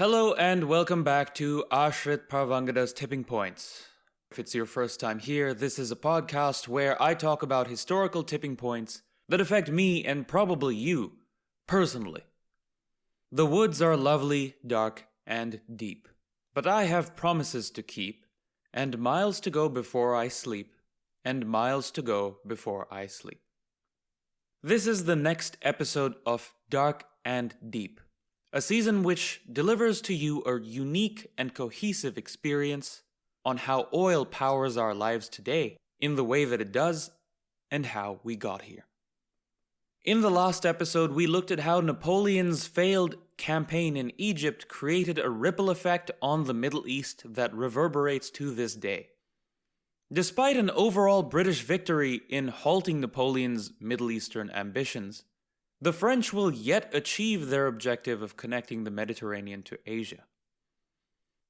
Hello and welcome back to Ashrit Parvangada's Tipping Points. If it's your first time here, this is a podcast where I talk about historical tipping points that affect me and probably you, personally. The woods are lovely, dark, and deep, but I have promises to keep, and miles to go before I sleep, and miles to go before I sleep. This is the next episode of Dark and Deep, a season which delivers to you a unique and cohesive experience on how oil powers our lives today in the way that it does and how we got here. In the last episode, we looked at how Napoleon's failed campaign in Egypt created a ripple effect on the Middle East that reverberates to this day. Despite an overall British victory in halting Napoleon's Middle Eastern ambitions, the French will yet achieve their objective of connecting the Mediterranean to Asia.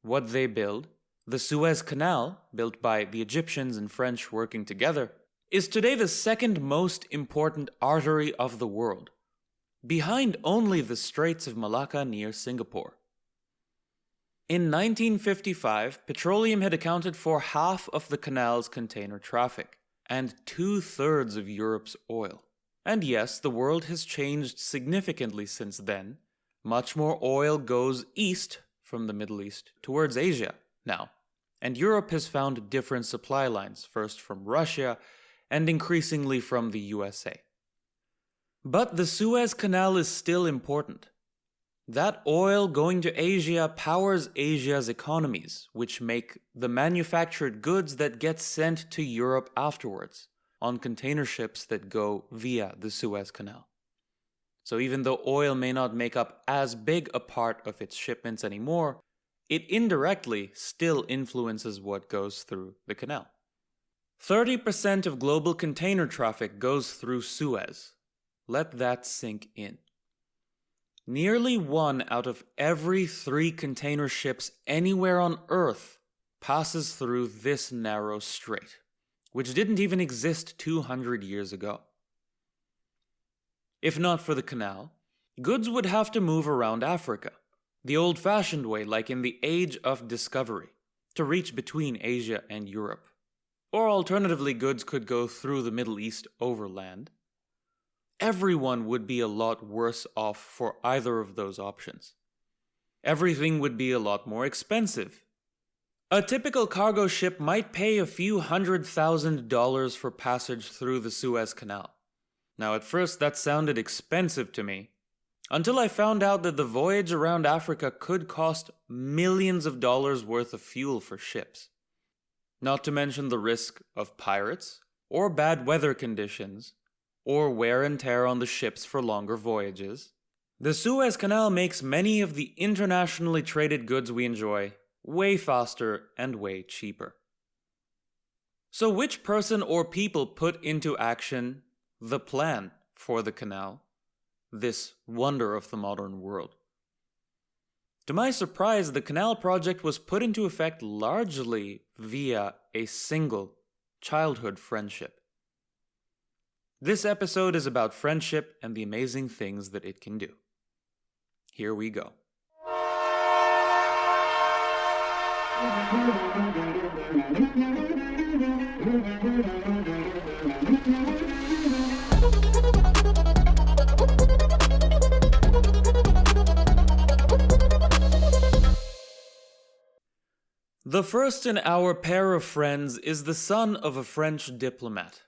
What they build, the Suez Canal, built by the Egyptians and French working together, is today the second most important artery of the world, behind only the Straits of Malacca near Singapore. In 1955, petroleum had accounted for half of the canal's container traffic, and 2/3 of Europe's oil. And yes, the world has changed significantly since then. Much more oil goes east from the Middle East towards Asia now, and Europe has found different supply lines, first from Russia and increasingly from the USA. But the Suez Canal is still important. That oil going to Asia powers Asia's economies, which make the manufactured goods that get sent to Europe afterwards on container ships that go via the Suez Canal. So even though oil may not make up as big a part of its shipments anymore, it indirectly still influences what goes through the canal. 30% of global container traffic goes through Suez. Let that sink in. Nearly 1 out of every 3 container ships anywhere on Earth passes through this narrow strait, which didn't even exist 200 years ago. If not for the canal, goods would have to move around Africa, the old-fashioned way, like in the Age of Discovery, to reach between Asia and Europe. Or alternatively, goods could go through the Middle East overland. Everyone would be a lot worse off for either of those options. Everything would be a lot more expensive. A typical cargo ship might pay a few $100,000 for passage through the Suez Canal. Now at first that sounded expensive to me, until I found out that the voyage around Africa could cost millions of dollars worth of fuel for ships. Not to mention the risk of pirates, or bad weather conditions, or wear and tear on the ships for longer voyages. The Suez Canal makes many of the internationally traded goods we enjoy way faster and way cheaper. So which person or people put into action the plan for the canal, this wonder of the modern world? To my surprise, the canal project was put into effect largely via a single childhood friendship. This episode is about friendship and the amazing things that it can do. Here we go. The first in our pair of friends is the son of a French diplomat.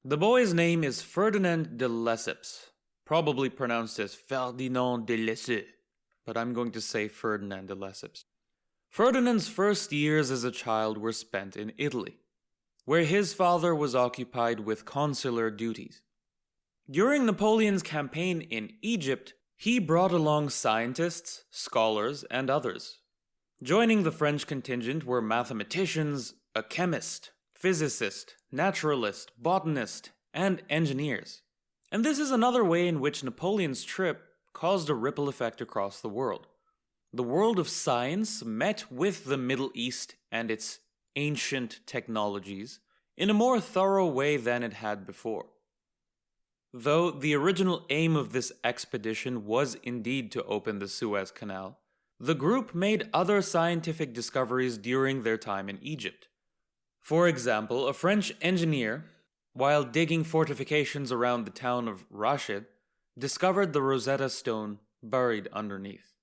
The boy's name is Ferdinand de Lesseps, probably pronounced as Ferdinand de Lesseps, but I'm going to say Ferdinand de Lesseps. Ferdinand's first years as a child were spent in Italy, where his father was occupied with consular duties. During Napoleon's campaign in Egypt, he brought along scientists, scholars, and others. Joining the French contingent were mathematicians, a chemist, physicist, naturalist, botanist, and engineers. And this is another way in which Napoleon's trip caused a ripple effect across the world. The world of science met with the Middle East and its ancient technologies in a more thorough way than it had before. Though the original aim of this expedition was indeed to open the Suez Canal, the group made other scientific discoveries during their time in Egypt. For example, a French engineer, while digging fortifications around the town of Rashid, discovered the Rosetta Stone buried underneath.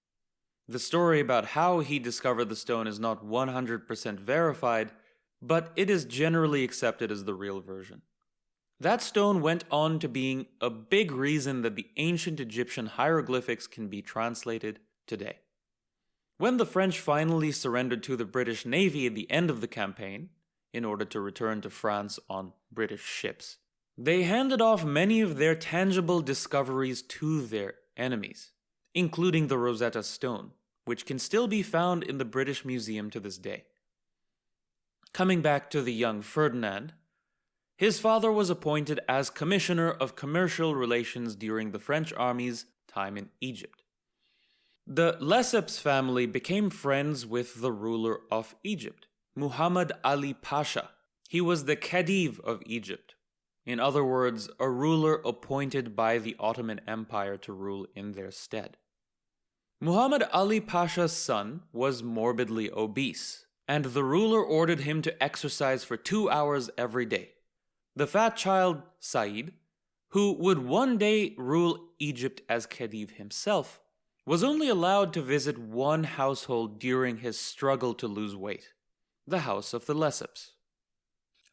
The story about how he discovered the stone is not 100% verified, but it is generally accepted as the real version. That stone went on to being a big reason that the ancient Egyptian hieroglyphics can be translated today. When the French finally surrendered to the British Navy at the end of the campaign, in order to return to France on British ships, they handed off many of their tangible discoveries to their enemies, including the Rosetta Stone, which can still be found in the British Museum to this day. Coming back to the young Ferdinand, his father was appointed as Commissioner of Commercial Relations during the French army's time in Egypt. The Lesseps family became friends with the ruler of Egypt, Muhammad Ali Pasha. He was the Khedive of Egypt. In other words, a ruler appointed by the Ottoman Empire to rule in their stead. Muhammad Ali Pasha's son was morbidly obese, and the ruler ordered him to exercise for 2 hours every day. The fat child, Said, who would one day rule Egypt as Khedive himself, was only allowed to visit one household during his struggle to lose weight, the house of the Lesseps.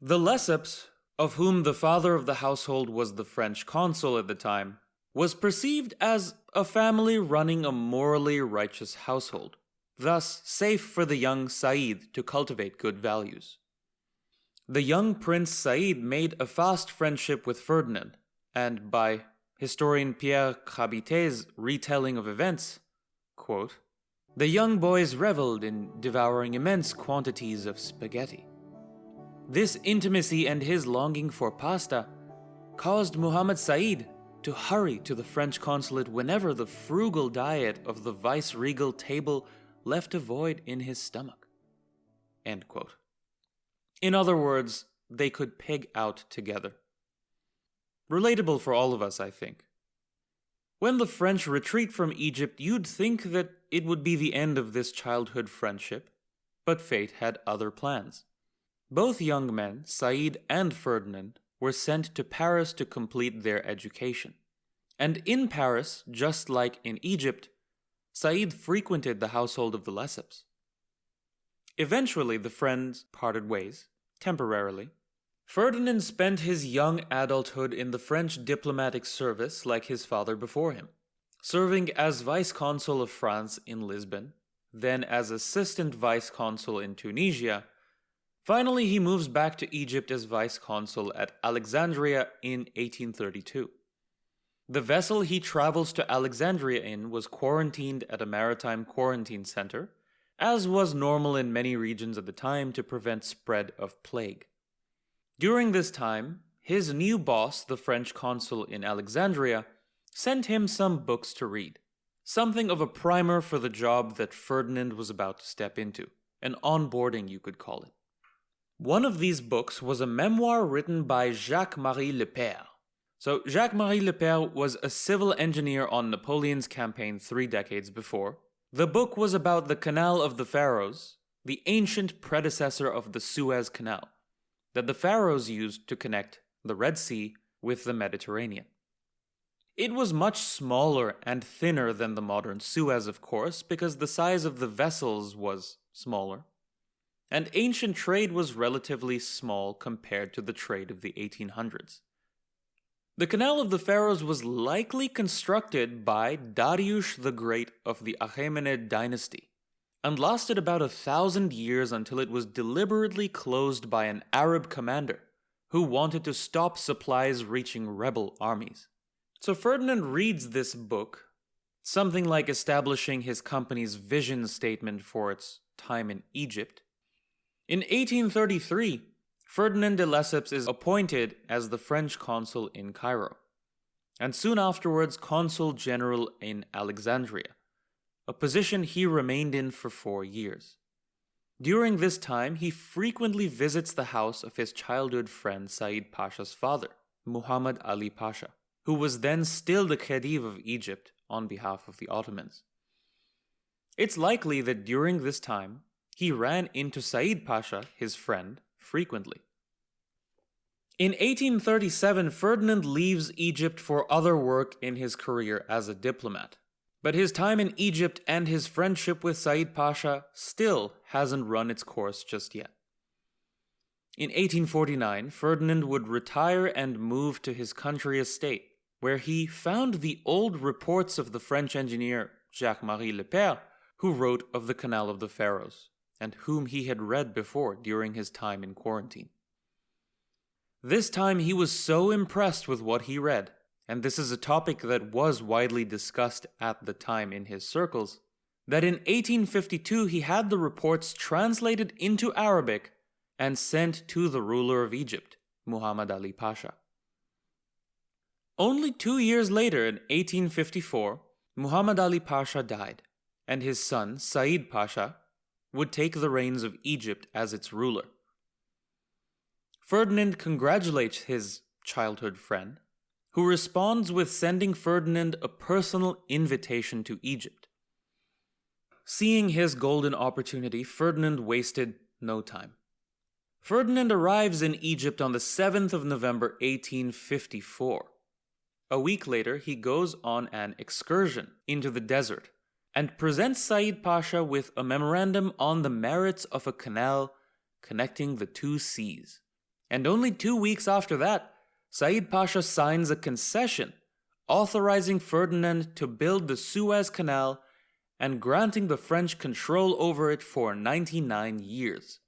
The Lesseps, of whom the father of the household was the French consul at the time, was perceived as a family running a morally righteous household, thus safe for the young Said to cultivate good values. The young Prince Said made a fast friendship with Ferdinand, and by historian Pierre Chabit's retelling of events, quote, "The young boys reveled in devouring immense quantities of spaghetti. This intimacy and his longing for pasta caused Muhammad Said to hurry to the French consulate whenever the frugal diet of the vice-regal table left a void in his stomach." End quote. In other words, they could pig out together. Relatable for all of us, I think. When the French retreat from Egypt, you'd think that it would be the end of this childhood friendship, but fate had other plans. Both young men, Said and Ferdinand, were sent to Paris to complete their education. And in Paris, just like in Egypt, Said frequented the household of the Lesseps. Eventually, the friends parted ways, temporarily. Ferdinand spent his young adulthood in the French diplomatic service like his father before him, serving as vice-consul of France in Lisbon, then as assistant vice-consul in Tunisia. Finally, he moves back to Egypt as vice-consul at Alexandria in 1832. The vessel he travels to Alexandria in was quarantined at a maritime quarantine center, as was normal in many regions at the time to prevent spread of plague. During this time, his new boss, the French consul in Alexandria, sent him some books to read, something of a primer for the job that Ferdinand was about to step into, an onboarding you could call it. One of these books was a memoir written by Jacques-Marie Lepère. So Jacques-Marie Lepère was a civil engineer on Napoleon's campaign 3 decades before. The book was about the Canal of the Pharaohs, the ancient predecessor of the Suez Canal, that the Pharaohs used to connect the Red Sea with the Mediterranean. It was much smaller and thinner than the modern Suez, of course, because the size of the vessels was smaller, and ancient trade was relatively small compared to the trade of the 1800s. The Canal of the Pharaohs was likely constructed by Darius the Great of the Achaemenid dynasty, and lasted about 1,000 years until it was deliberately closed by an Arab commander who wanted to stop supplies reaching rebel armies. So Ferdinand reads this book, something like establishing his company's vision statement for its time in Egypt. In 1833, Ferdinand de Lesseps is appointed as the French consul in Cairo, and soon afterwards consul general in Alexandria, a position he remained in for 4 years. During this time, he frequently visits the house of his childhood friend Said Pasha's father, Muhammad Ali Pasha, who was then still the Khedive of Egypt on behalf of the Ottomans. It's likely that during this time, he ran into Said Pasha, his friend, frequently. In 1837, Ferdinand leaves Egypt for other work in his career as a diplomat. But his time in Egypt and his friendship with Said Pasha still hasn't run its course just yet. In 1849, Ferdinand would retire and move to his country estate, where he found the old reports of the French engineer Jacques-Marie Lepere, who wrote of the Canal of the Pharaohs, and whom he had read before during his time in quarantine. This time he was so impressed with what he read, and this is a topic that was widely discussed at the time in his circles, that in 1852 he had the reports translated into Arabic and sent to the ruler of Egypt, Muhammad Ali Pasha. Only 2 years later, in 1854, Muhammad Ali Pasha died, and his son, Said Pasha, would take the reins of Egypt as its ruler. Ferdinand congratulates his childhood friend, who responds with sending Ferdinand a personal invitation to Egypt. Seeing his golden opportunity, Ferdinand wasted no time. Ferdinand arrives in Egypt on the 7th of November 1854. A week later, he goes on an excursion into the desert and presents Said Pasha with a memorandum on the merits of a canal connecting the two seas. And only 2 weeks after that, Said Pasha signs a concession authorizing Ferdinand to build the Suez Canal and granting the French control over it for 99 years.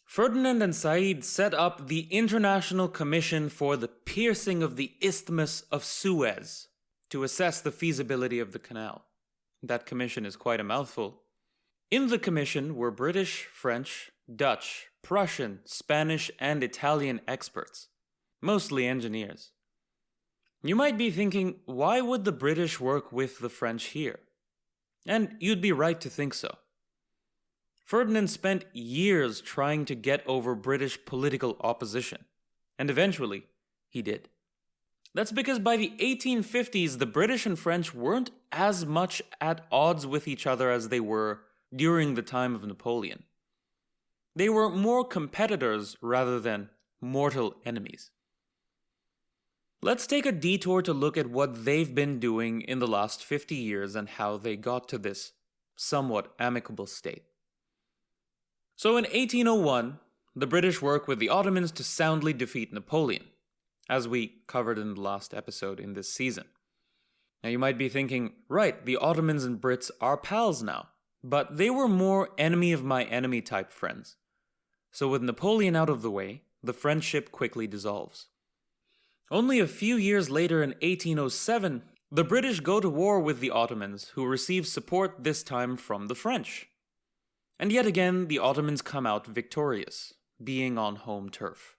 Ferdinand and Said set up the International Commission for the Piercing of the Isthmus of Suez to assess the feasibility of the canal. That commission is quite a mouthful. In the commission were British, French, Dutch, Prussian, Spanish, and Italian experts, mostly engineers. You might be thinking, why would the British work with the French here? And you'd be right to think so. Ferdinand spent years trying to get over British political opposition, and eventually, he did. That's because by the 1850s, the British and French weren't as much at odds with each other as they were during the time of Napoleon. They were more competitors rather than mortal enemies. Let's take a detour to look at what they've been doing in the last 50 years and how they got to this somewhat amicable state. So in 1801, the British work with the Ottomans to soundly defeat Napoleon, as we covered in the last episode in this season. Now you might be thinking, right, the Ottomans and Brits are pals now, but they were more enemy of my enemy type friends. So with Napoleon out of the way, the friendship quickly dissolves. Only a few years later in 1807, the British go to war with the Ottomans, who receive support this time from the French. And yet again, the Ottomans come out victorious, being on home turf.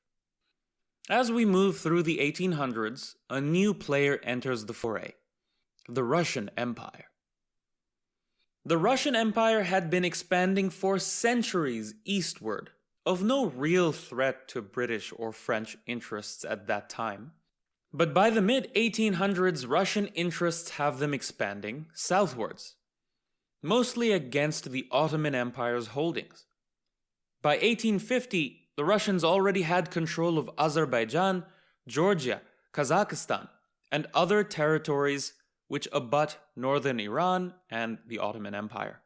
As we move through the 1800s, a new player enters the foray: the Russian Empire. The Russian Empire had been expanding for centuries eastward, of no real threat to British or French interests at that time. But by the mid-1800s, Russian interests have them expanding southwards, mostly against the Ottoman Empire's holdings. By 1850, the Russians already had control of Azerbaijan, Georgia, Kazakhstan, and other territories which abut northern Iran and the Ottoman Empire.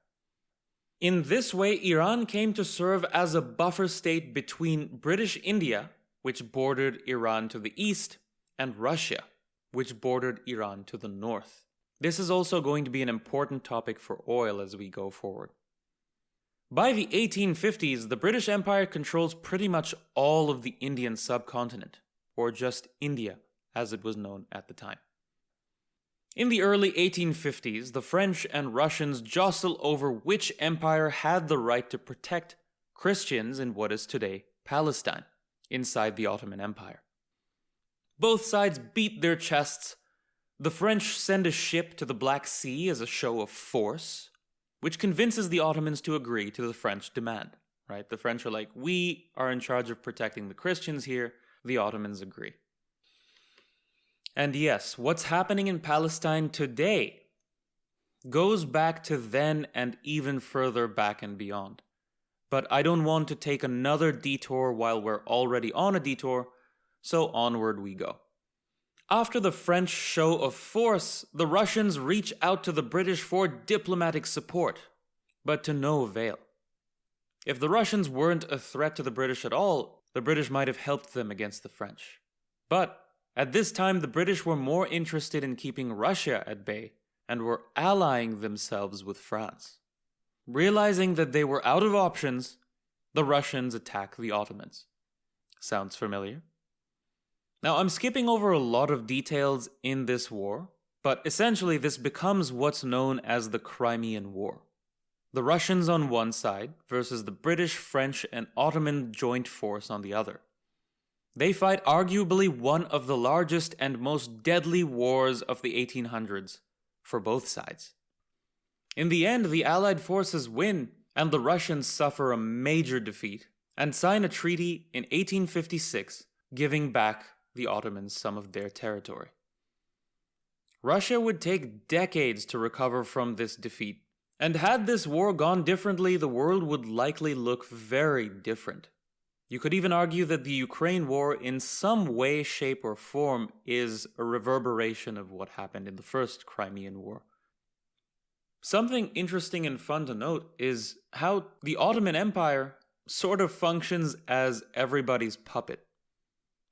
In this way, Iran came to serve as a buffer state between British India, which bordered Iran to the east, and Russia, which bordered Iran to the north. This is also going to be an important topic for oil as we go forward. By the 1850s, the British Empire controls pretty much all of the Indian subcontinent, or just India, as it was known at the time. In the early 1850s, the French and Russians jostle over which empire had the right to protect Christians in what is today Palestine, inside the Ottoman Empire. Both sides beat their chests. The French send a ship to the Black Sea as a show of force, which convinces the Ottomans to agree to the French demand. Right? The French are like, we are in charge of protecting the Christians here. The Ottomans agree. And yes, what's happening in Palestine today? goes back to then and even further back and beyond. But I don't want to take another detour while we're already on a detour, so onward we go. After the French show of force, the Russians reach out to the British for diplomatic support, but to no avail. If the Russians weren't a threat to the British at all, the British might have helped them against the French. But at this time, the British were more interested in keeping Russia at bay and were allying themselves with France. Realizing that they were out of options, the Russians attacked the Ottomans. Sounds familiar? Now, I'm skipping over a lot of details in this war, but essentially this becomes what's known as the Crimean War. The Russians on one side versus the British, French, and Ottoman joint force on the other. They fight arguably one of the largest and most deadly wars of the 1800s for both sides. In the end, the Allied forces win, and the Russians suffer a major defeat and sign a treaty in 1856, giving back the Ottomans some of their territory. Russia would take decades to recover from this defeat, and had this war gone differently, the world would likely look very different. You could even argue that the Ukraine war, in some way, shape, or form, is a reverberation of what happened in the First Crimean War. Something interesting and fun to note is how the Ottoman Empire sort of functions as everybody's puppet.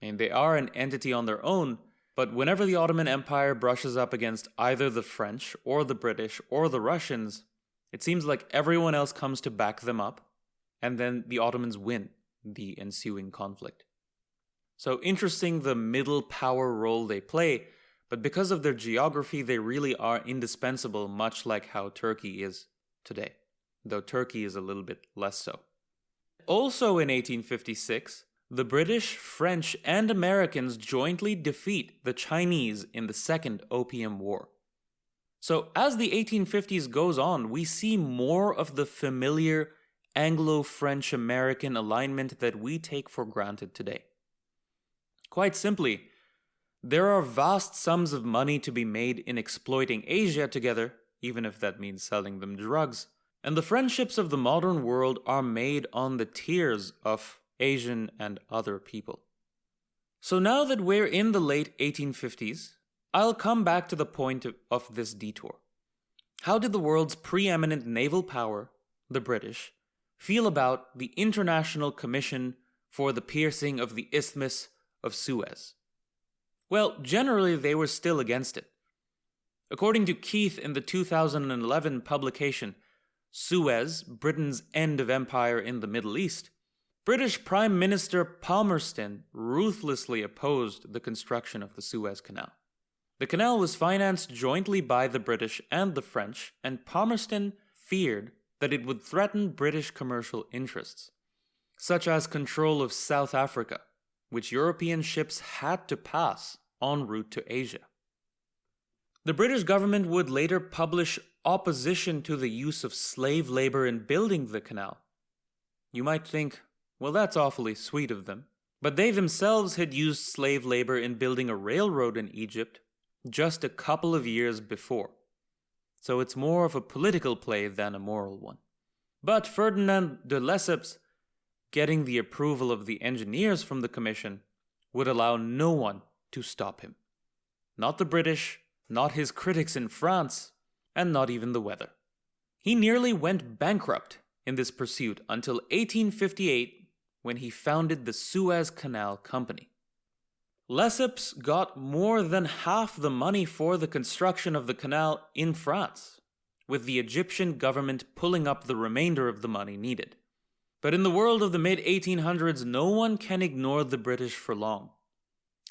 I mean, they are an entity on their own, but whenever the Ottoman Empire brushes up against either the French or the British or the Russians, it seems like everyone else comes to back them up, and then the Ottomans win the ensuing conflict. So interesting the middle power role they play, but because of their geography, they really are indispensable, much like how Turkey is today, though Turkey is a little bit less so. Also in 1856, the British, French, and Americans jointly defeat the Chinese in the Second Opium War. So as the 1850s goes on, we see more of the familiar Anglo-French-American alignment that we take for granted today. Quite simply, there are vast sums of money to be made in exploiting Asia together, even if that means selling them drugs, and the friendships of the modern world are made on the tears of Asian and other people. So now that we're in the late 1850s, I'll come back to the point of this detour. How did the world's preeminent naval power, the British, feel about the International Commission for the Piercing of the Isthmus of Suez? Well, generally they were still against it. According to Keith in the 2011 publication, Suez, Britain's End of Empire in the Middle East, British Prime Minister Palmerston ruthlessly opposed the construction of the Suez Canal. The canal was financed jointly by the British and the French, and Palmerston feared that it would threaten British commercial interests, such as control of South Africa, which European ships had to pass en route to Asia. The British government would later publish opposition to the use of slave labor in building the canal. You might think, well, that's awfully sweet of them, but they themselves had used slave labor in building a railroad in Egypt just a couple of years before. So it's more of a political play than a moral one. But Ferdinand de Lesseps, getting the approval of the engineers from the commission, would allow no one to stop him. Not the British, not his critics in France, and not even the weather. He nearly went bankrupt in this pursuit until 1858, when he founded the Suez Canal Company. Lesseps got more than half the money for the construction of the canal in France, with the Egyptian government pulling up the remainder of the money needed. But in the world of the mid-1800s, no one can ignore the British for long.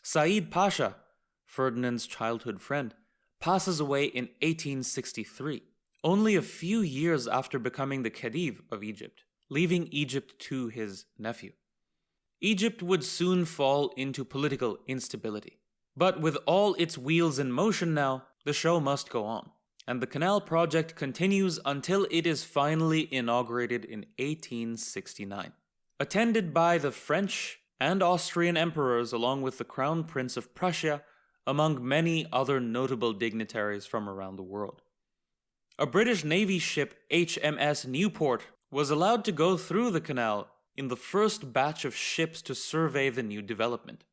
Said Pasha, Ferdinand's childhood friend, passes away in 1863, only a few years after becoming the Khedive of Egypt, leaving Egypt to his nephew. Egypt would soon fall into political instability. But with all its wheels in motion now, the show must go on, and the canal project continues until it is finally inaugurated in 1869. Attended by the French and Austrian emperors along with the Crown Prince of Prussia, among many other notable dignitaries from around the world. A British Navy ship, HMS Newport, was allowed to go through the canal in the first batch of ships to survey the new development.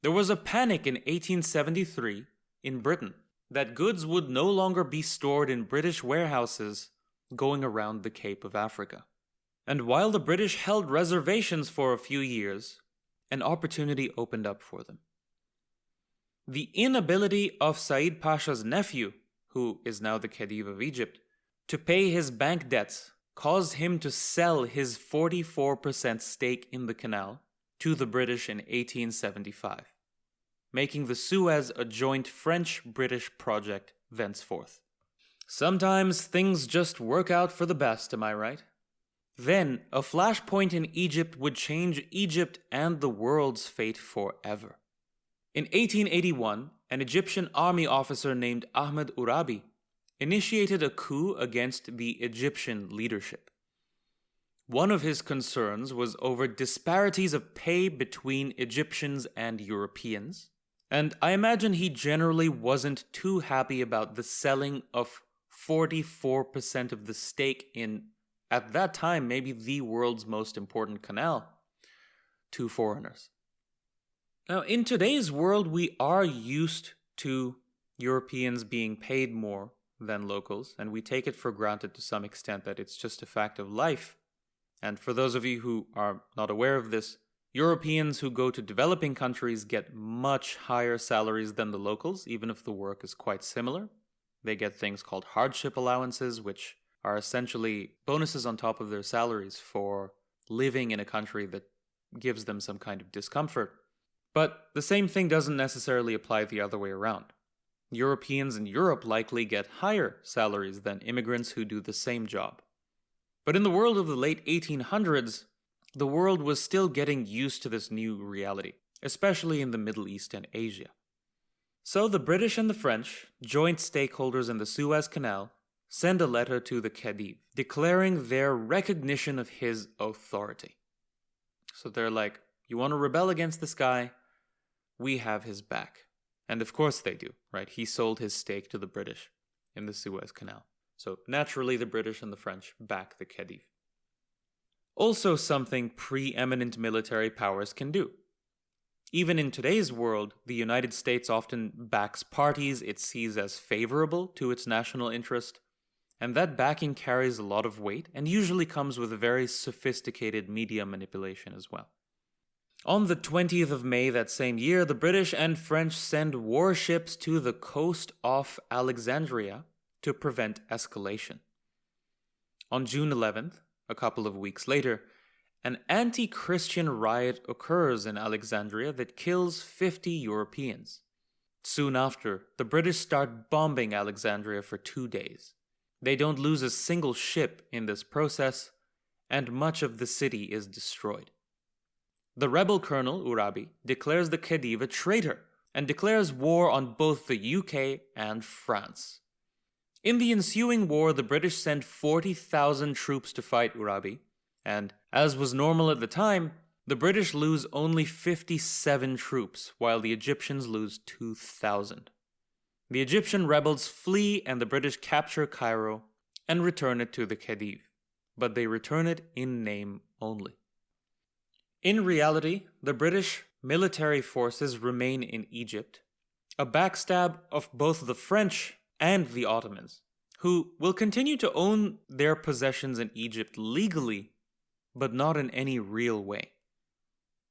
There was a panic in 1873 in Britain that goods would no longer be stored in British warehouses going around the Cape of Africa. And while the British held reservations for a few years, an opportunity opened up for them. The inability of Said Pasha's nephew, who is now the Khedive of Egypt, to pay his bank debts caused him to sell his 44% stake in the canal to the British in 1875, making the Suez a joint French-British project thenceforth. Sometimes things just work out for the best, am I right? Then, a flashpoint in Egypt would change Egypt and the world's fate forever. In 1881, an Egyptian army officer named Ahmed Urabi initiated a coup against the Egyptian leadership. One of his concerns was over disparities of pay between Egyptians and Europeans, and I imagine he generally wasn't too happy about the selling of 44% of the stake in, at that time, maybe the world's most important canal, to foreigners. Now, in today's world, we are used to Europeans being paid more than locals, and we take it for granted to some extent that it's just a fact of life. And for those of you who are not aware of this, Europeans who go to developing countries get much higher salaries than the locals, even if the work is quite similar. They get things called hardship allowances, which are essentially bonuses on top of their salaries for living in a country that gives them some kind of discomfort. But the same thing doesn't necessarily apply the other way around. Europeans in Europe likely get higher salaries than immigrants who do the same job. But in the world of the late 1800s, the world was still getting used to this new reality, especially in the Middle East and Asia. So the British and the French, joint stakeholders in the Suez Canal, send a letter to the Khedive, declaring their recognition of his authority. So they're like, you want to rebel against this guy? We have his back. And of course they do, right? He sold his stake to the British in the Suez Canal. So naturally the British and the French back the Khedive. Also something preeminent military powers can do. Even in today's world, the United States often backs parties it sees as favorable to its national interest, and that backing carries a lot of weight and usually comes with a very sophisticated media manipulation as well. On the 20th of May that same year, the British and French send warships to the coast off Alexandria to prevent escalation. On June 11th, a couple of weeks later, an anti-Christian riot occurs in Alexandria that kills 50 Europeans. Soon after, the British start bombing Alexandria for 2 days. They don't lose a single ship in this process, and much of the city is destroyed. The rebel colonel, Urabi, declares the Khedive a traitor and declares war on both the UK and France. In the ensuing war, the British sent 40,000 troops to fight Urabi, and, as was normal at the time, the British lose only 57 troops, while the Egyptians lose 2,000. The Egyptian rebels flee and the British capture Cairo and return it to the Khedive, but they return it in name only. In reality, the British military forces remain in Egypt, a backstab of both the French and the Ottomans, who will continue to own their possessions in Egypt legally, but not in any real way.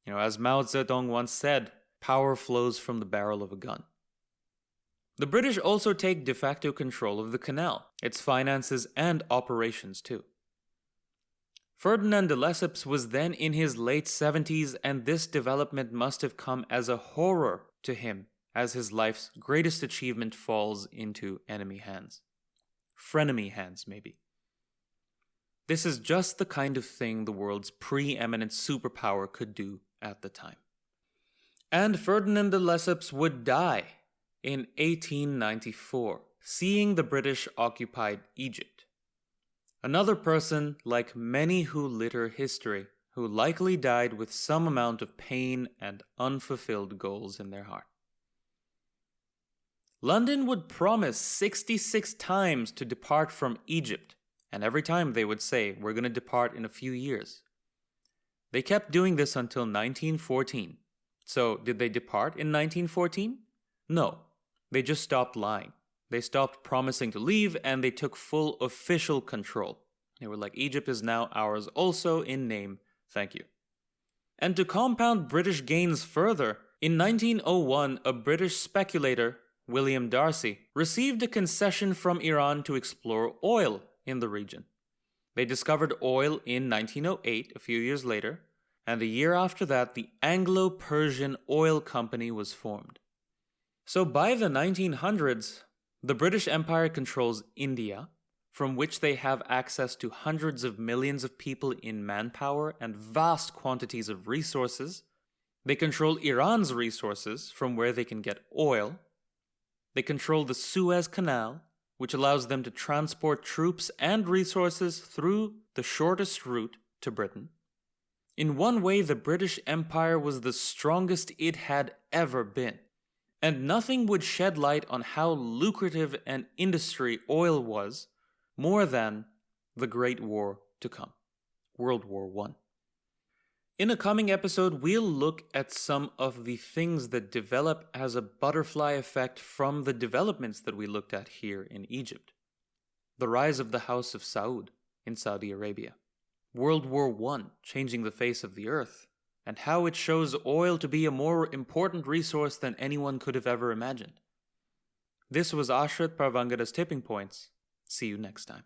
As Mao Zedong once said, power flows from the barrel of a gun. The British also take de facto control of the canal, its finances and operations too. Ferdinand de Lesseps was then in his late 70s, and this development must have come as a horror to him as his life's greatest achievement falls into enemy hands. Frenemy hands, maybe. This is just the kind of thing the world's preeminent superpower could do at the time. And Ferdinand de Lesseps would die in 1894, seeing the British occupied Egypt. Another person, like many who litter history, who likely died with some amount of pain and unfulfilled goals in their heart. London would promise 66 times to depart from Egypt, and every time they would say, "We're going to depart in a few years." They kept doing this until 1914. So, did they depart in 1914? No. They just stopped lying. They stopped promising to leave, and they took full official control. They were like, "Egypt is now ours also in name, thank you." And to compound British gains further, in 1901, a British speculator, William Darcy, received a concession from Iran to explore oil in the region. They discovered oil in 1908, a few years later, and the year after that, the Anglo-Persian Oil Company was formed. So by the 1900s, the British Empire controls India, from which they have access to hundreds of millions of people in manpower and vast quantities of resources. They control Iran's resources, from where they can get oil. They control the Suez Canal, which allows them to transport troops and resources through the shortest route to Britain. In one way, the British Empire was the strongest it had ever been, and nothing would shed light on how lucrative an industry oil was more than the Great War to come, World War I. In a coming episode, we'll look at some of the things that develop as a butterfly effect from the developments that we looked at here in Egypt. The rise of the House of Saud in Saudi Arabia. World War I changing the face of the earth, and how it shows oil to be a more important resource than anyone could have ever imagined. This was Ashrit Parvangada's Tipping Points. See you next time.